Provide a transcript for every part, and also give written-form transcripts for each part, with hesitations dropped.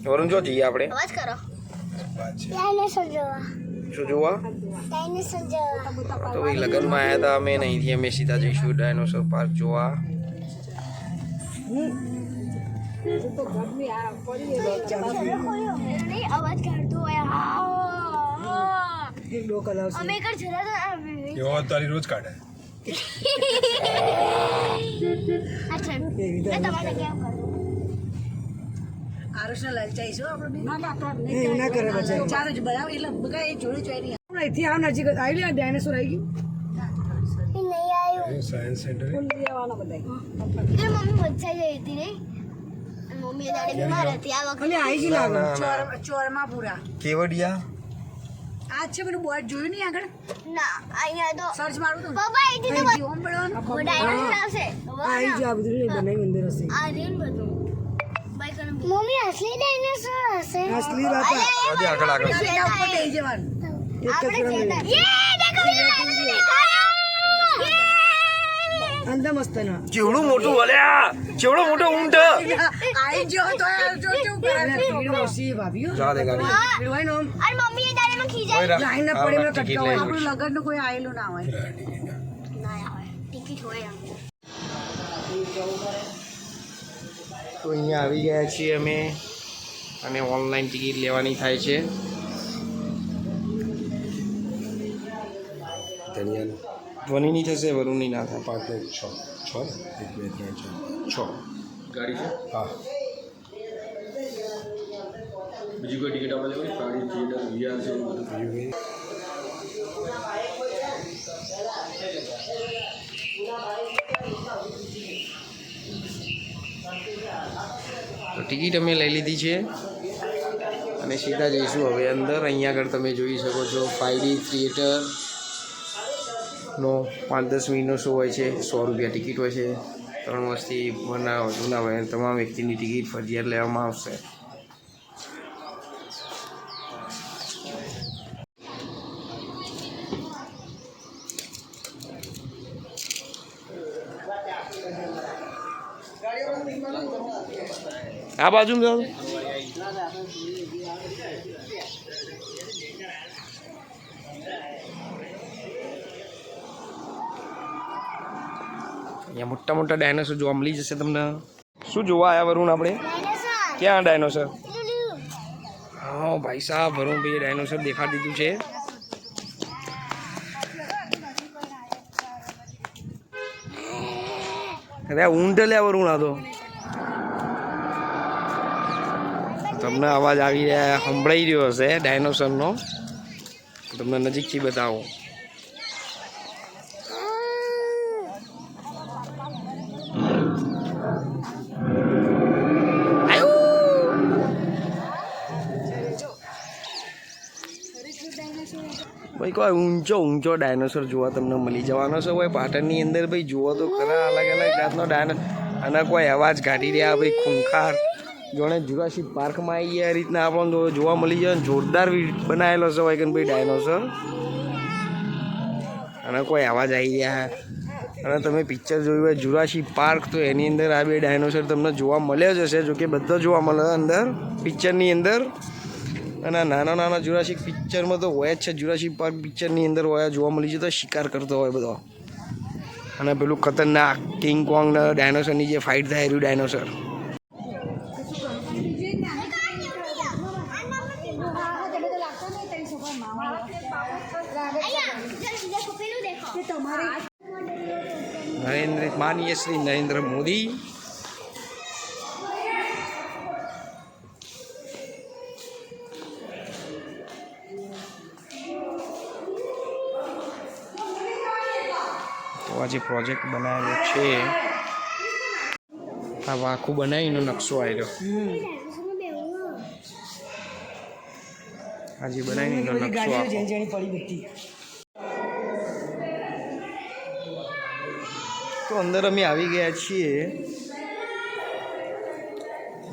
વરુણ જો જઈએ આપણે અવાજ કરો શું જોવા તો ભાઈ લગ્નમાં આવ્યા હતા અમે અહીંથી અમે સીધા જઈશું ડાયનોસોર પાર્ક જોવા અવાજ કાઢતો અમે કર જરા એવો તારી રોજ કાઢે અચ્છા તમારે કેમ કરો આરુષને લલચાઈશું આપણે ના કરે બચાવ ચાર જ બનાવ એટલે બગા એ જોડે ચોરી અહીંથી આવ નજીક આવી લે ડાયનોસોર આવી ગયું નહીં આવ્યું સાયન્સ સેન્ટર લેવાના બધા એટલે મમ્મી વચ્ચે જઈ હતી રે મમ્મી દાડે બીમાર હતી આ વખતે આવી ગઈ લાગે ચોરમાં પૂરા કેવડિયા આ છે પેલું બોર્ડ જોયું નહીં આગળ ના અહીંયા તો સર્ચ મારું તો પપ્પા અહીંથી તો ઓમ પડવાનું ડાયનોસર આવશે આવી ગયું આ બધું બનાવી અંદર હશે આ રીન બધું મમ્મી અસલી ડાયનોસર હશે અસલી વાત હજી આગળ આગળ એના ઉપર બેસી જવાનું એક જ આપણે જગ્યાએ. અંદર મસ્ત ના ચેવડું મોટું વલ્યા ચેવડો મોટો ઊંટ આઈ જો તો જો જો ભીડ ઓછી ભાભીઓ જા દે ગાડી ભીડ હોય ને આમ અરે મમ્મી એ દાડે માં ખીજાય લાઈન ના પડે એમાં ટિકિટ કટકા હોય લઈ આપણું લગનનું કોઈ આયેલું ના હોય ના હોય ટિકિટ હોય તો અહીંયા આવી ગયા છીએ અમે અને ઓનલાઈન ટિકિટ લેવાની થાય છે ધ્વનિની થશે વરુણની ના થાય 5 ને 6 ને 1 2 3 4 6 ગાડી છે હા બીજી કોઈ ટિકિટ આપણે લેવાની સાડી થિયેટર વીઆર છે તો ટિકિટ અમે લઈ લીધી છે અને સીધા જઈશું હવે અંદર અહીંયા આગળ તમે જોઈ શકો છો 5D થિયેટર નો 5-10 મિનિટનો શો હોય છે 100 રૂપિયા ટિકિટ હોય છે 3 વર્ષથી જૂના હોય તમામ વ્યક્તિની ટિકિટ ફરજિયાત લેવામાં આવશે આ બાજુ જાઓ અહીંયા મોટા મોટા ડાયનોસર જોવા મળી જશે તમને શું જોવા આવ્યા વરુણ આપણે ક્યાં ડાયનોસર હા ભાઈ સાહેબ વરુણભાઈએ ડાયનોસર દેખાડી દીધું છે અરે ઊંટ લે વરુણ આ તો તમને અવાજ આવી રહ્યા સંભળાઈ રહ્યો હશે ડાયનોસરનો તમને નજીકથી બતાવો ભાઈ કોઈ ઊંચો ડાયનોસર જોવા તમને મળી જવાનો છે ભાઈ પાટણની અંદર ભાઈ જુઓ તો ખરા અલગ અલગ જાતનો ડાયનોસર અને કોઈ અવાજ કાઢી રહ્યા ભાઈ ખૂંખાર જોણે જુરાસિક પાર્કમાં આવી ગયા રીતના આપણને જોવા મળી જાય જોરદાર બનાવેલો છે ભાઈ ભાઈ ડાયનોસર અને કોઈ અવાજ આવી રહ્યા અને તમે પિક્ચર જોયું હોય જુરાસિક પાર્ક તો એની અંદર આ બે ડાયનોસર તમને જોવા મળ્યો જ હશે જોકે બધા જોવા મળે અંદર પિક્ચરની અંદર અને નાના જુરાસિક પિક્ચરમાં તો હોય જ છે જુરાસિક પાર્ક પિક્ચરની અંદર હોય જોવા મળી જતો શિકાર કરતો હોય બધો અને પેલું ખતરનાક કિંગ કોંગ ડાયનોસરની જે ફાઇટ થાય એનું ડાયનોસર માનનીય શ્રી નરેન્દ્ર મોદી તો આજે પ્રોજેક્ટ બનાવેલો છે આ આખું બનાવીનો નકશો આવ્યો આજે બનાવીનો નકશો તો અંદર અમે આવી ગયા છીએ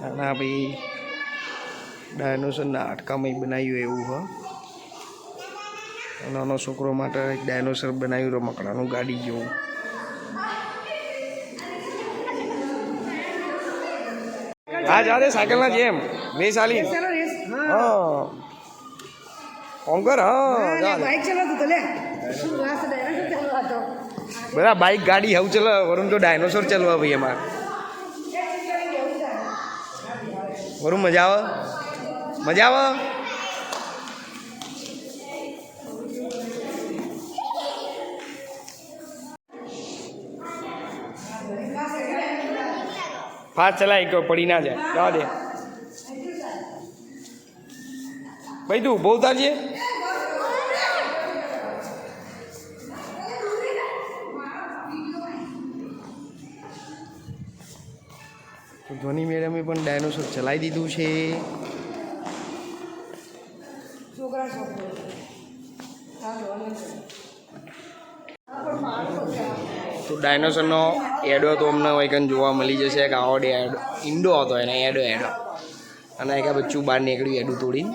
અને ભાઈ ડાયનોસરના હાડકામાં બનાવ્યું એવું હ નાનો છોકરો માટે એક ડાયનોસર બનાવ્યું રમકડાનું ગાડી જેવું હા જાડે સાયકલના જેમ રેસ આલી ચાલો રેસ હા હા કોંકર હા જા બાઈક ચલાવતું તો લે શું વાસ ડાયરેક્ટ ચાલવા હતો બધા બાઈક ગાડી હવ ચલો વરુણ તો ડાયનોસોર ચલવા ભાઈ અમાર વરુણ મજા આવે મજા આવે ફાસ્ટ ચલાય કે પડી ના જાય જવા દે ભાઈ તું બહુ તારજે તો ધોની મેડમે પણ ડાયનોસોર ચલાવી દીધું છે છોકરા તો ડાયનોસરનો એડો તો અમને વૈકન જોવા મળી જશે કે આવો એડો ઈંડો હતો એને એડો અને એક આ બચ્ચું બહાર નીકળ્યું એડું તોડીને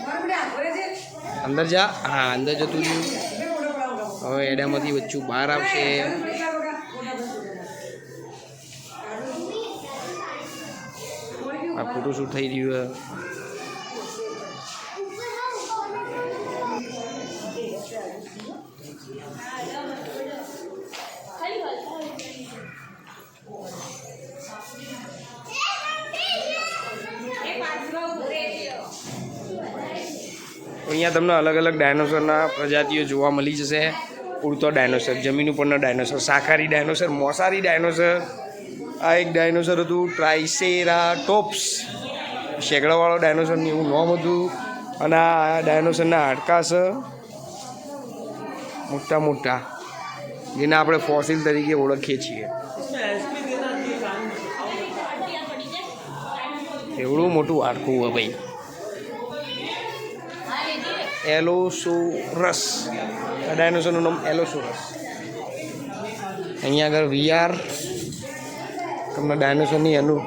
અંદર જા હા અંદર જતું રહ્યું હવે એડામાંથી બચ્ચું બહાર આવશે આ ફોટોશૂટ થઈ રહ્યું અહીંયા તમને અલગ અલગ ડાયનોસરના પ્રજાતિઓ જોવા મળી જશે ઉડતો ડાયનોસર જમીન ઉપરનો ડાયનોસર શાકાહારી ડાયનોસર મોસારી ડાયનોસર આ એક ડાયનોસર હતું ટ્રાઇસેરાટોપ્સ શેકડાવાળો ડાયનોસરની એવું નામ હતું અને આ ડાયનોસરના હાડકા છે મોટા મોટા જેને આપણે ફોસિલ તરીકે ઓળખીએ છીએ એવડું મોટું હાડકું હોય ભાઈ એલોસોરસ આ ડાયનોસરનું નામ એલોસોરસ અહીંયા આગળ વીઆર તમને ડાયનોસરની એનું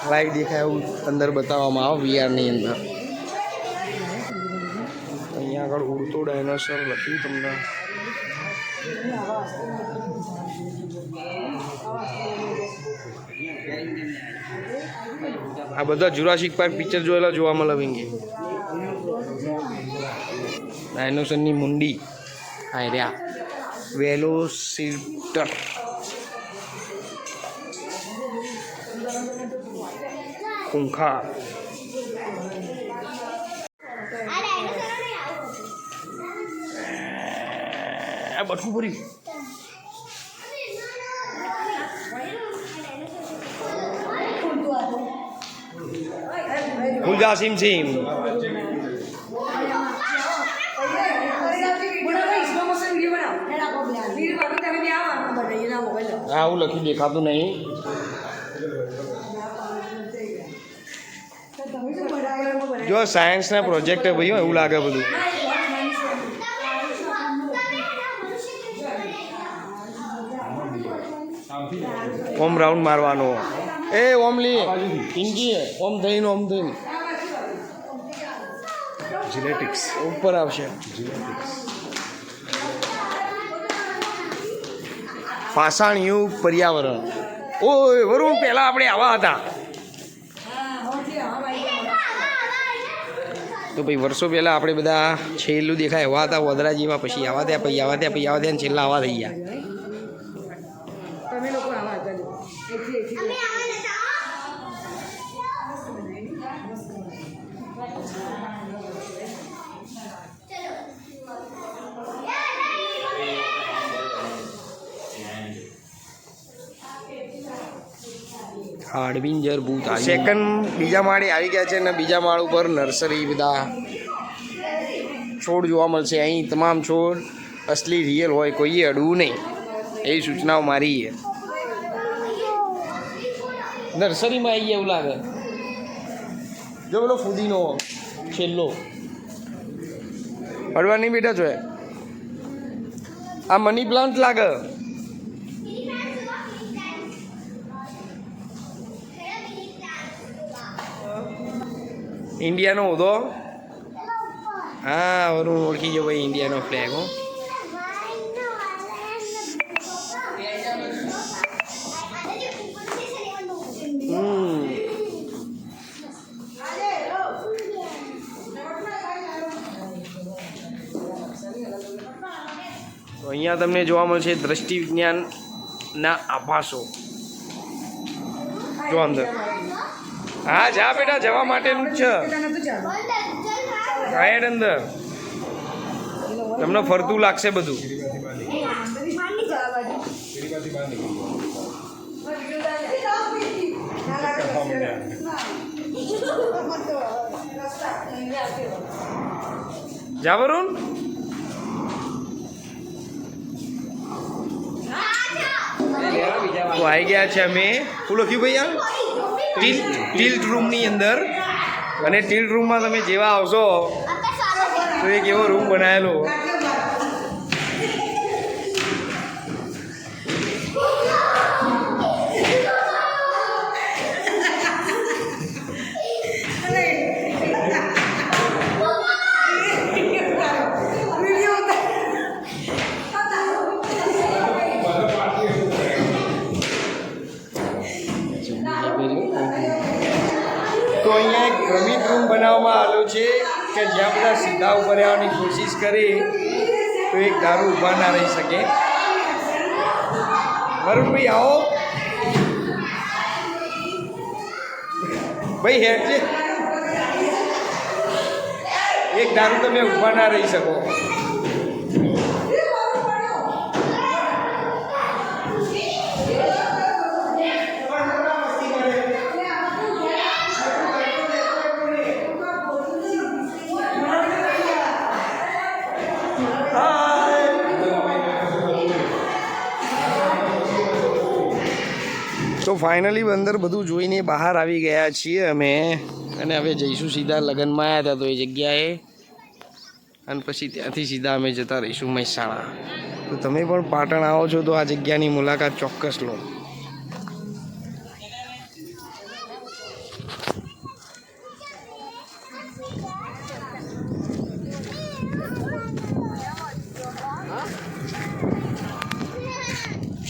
લાઈવ દેખાય એવું અંદર બતાવવામાં આવે વીઆરની અંદર અહીંયા આગળ ઉડતો ડાયનોસર લખ્યું તમને આ બધા જુરાસિક પાર્ક પિક્ચર જોયેલા જોવા મળે વિંગે ડાયનોસરની મુંડી હા રહ્યા વેલોસિરપ્ટર ખૂંખાર આ બટકું ભર્યું ગુલજા સિમ સિમ હા હું લખ્યું દેખાતું નહીં જો સાયન્સના પ્રોજેક્ટ ભાઈ એવું લાગે બધું ઓમ રાઉન્ડ મારવાનો એ ઓમ લી પિંકી ઓમ થઈને જીનેટિક્સ ઉપર આવશે પાષાણ યુગ પર્યાવરણ ઓય વરુણ પહેલા આપણે આવા હતા તો ભાઈ વર્ષો પહેલાં આપણે બધા છેલ્લું દેખાય એવા હતા વદરા જેવા પછી આવા ત્યાં પછી આવા ત્યાં પછી આવા ત્યાં છેલ્લા આવા થઈ ગયા તમે લોકો આવા હતા હાડવિંજર ભૂત સેકન્ડ બીજા માળે આવી ગયા છે અને બીજા માળ ઉપર નર્સરી બધા છોડ જોવા મળશે અહીં તમામ છોડ અસલી રિયલ હોય કોઈએ અડવું નહીં એવી સૂચનાઓ મારી છે નર્સરીમાં આવી ગયા એવું લાગે જો પેલો ફુદીનો છેલ્લો અડવા નહીં બેઠા છો આ મની પ્લાન્ટ લાગે ઇન્ડિયાનો હોદો હા વરુણ ઓળખી ગયો ભાઈ ઇન્ડિયાનો ફ્લેગ હો અહીંયા તમને જોવા મળશે દ્રષ્ટિ વિજ્ઞાનના આભાસો. જો અંદર હા જા બેટા, જવા માટેનું જ છે. રાયડ અંદર તમને ફરતું લાગશે બધું. જા વરુણ. તો આવી ગયા છે અમે શું લખ્યું ભાઈ ટિલ્ટ રૂમની અંદર. અને ટિલ્ટ રૂમમાં તમે જેવા આવશો તો એક એવો રૂમ બનાવેલો. તો અહીંયા એક ભ્રમિત રૂમ બનાવવામાં આવ્યો છે કે જ્યાં બધા સીધા ઉપર આવવાની કોશિશ કરી તો એક દારૂ ઊભા ના રહી શકે. વરુણભાઈ આવો ભાઈ, હેડ છે. એક દારૂ તમે ઊભા ના રહી શકો. તો ફાઇનલી અંદર બધું જોઈને બહાર આવી ગયા છીએ અમે. અને હવે જઈશું સીધા લગ્નમાં આવ્યા હતા તો એ જગ્યાએ, અને પછી ત્યાંથી સીધા અમે જતા રહીશું મહેસાણા. તો તમે પણ પાટણ આવો છો તો આ જગ્યાની મુલાકાત ચોક્કસ લો.